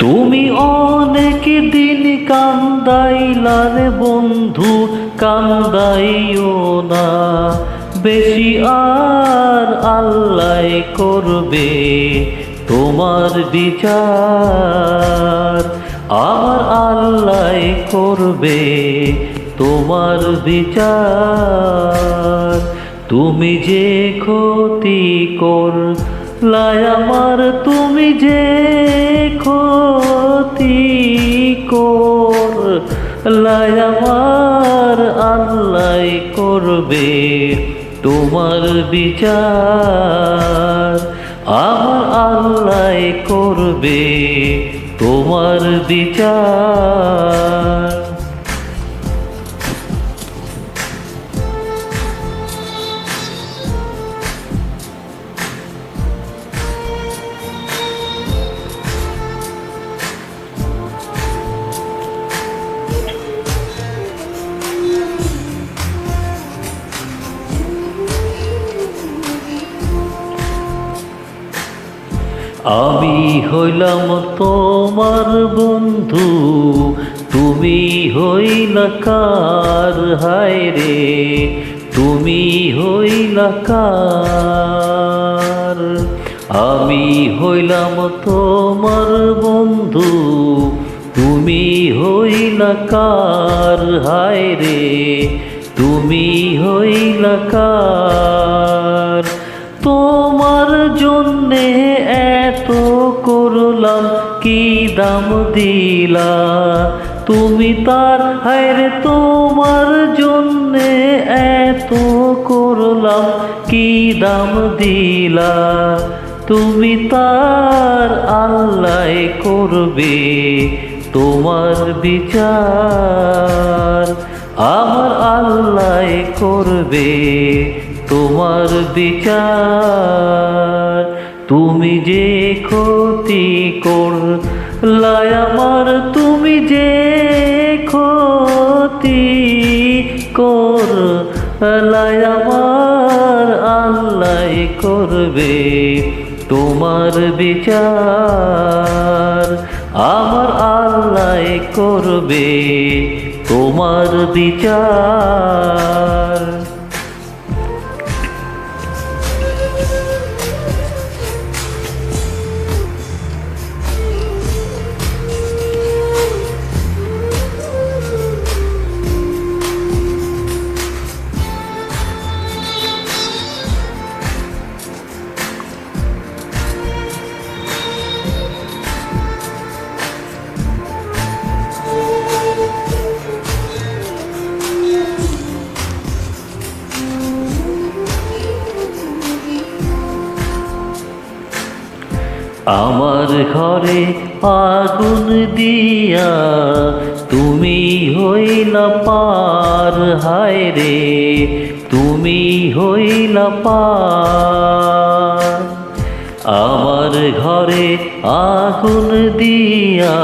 তুমি অনেক দিন কান্দাইলা রে বন্ধু, কান্দাইও না বেশি, আর আল্লাহ করবে তোমার বিচার। আর আল্লাহ করবে তোমার বিচার। তুমি যে ক্ষতি করলাই আমার, তুমি যে ক্ষতি করলাই আমার, আল্লাহ করবে তোমার বিচার। আমার আল্লাহ করবে তোমার বিচার। আমি হইলাম তোমার বন্ধু, তুমি হইলা কার? হায় রে তুমি হইলা কার? আমি হইলাম তোমার বন্ধু, তুমি হইলা কার? হায় রে তুমি হইলা কার? তোমার জন্যে এত করলাম, কি দাম দিলা তুমি তার? হায়রে তোমার জন্যে এত করলাম, কি দাম দিলা তুমি তার? আল্লাহ করবে তোমার বিচার। আমার আল্লাহ করবে তোমার বিচার। তুমি যে ক্ষতি করলাই আমার, তুমি যে ক্ষতি করলাই আমার, আল্লাহ করবে তোমার বিচার। আমার আল্লাহ করবে তোমার বিচার। আমার ঘরে আগুন দিয়া তুমি হইলা পার। হায় রে তুমি হইলা পার। আমার ঘরে আগুন দিয়া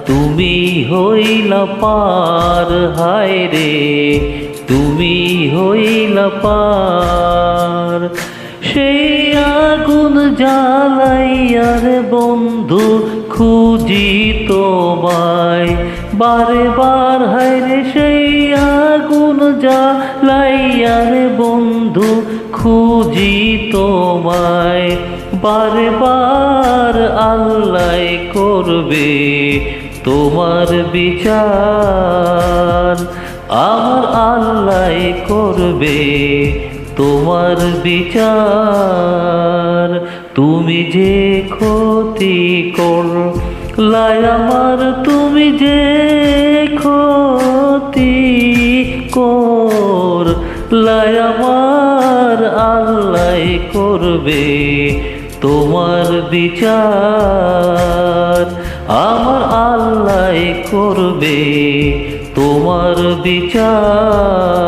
তুমি হইলা পার। হায় রে তুমি হইলা পার। সেই আগুন জ্বালাইয়ার বন্ধু খুঁজি তোমায় বারে বার। হায়রে সেই আগুন জ্বালাইয়ার বন্ধু খুঁজি তোমায় বারে বার। আল্লাহ করবে তোমার বিচার। আমার আল্লাহ করবে তোমার বিচার। তুমি যে ক্ষতি করলাই আমার, তুমি যে ক্ষতি করলাই আমার, আল্লাহ করবে তোমার বিচার। আমার আল্লাহ করবে তোমার বিচার।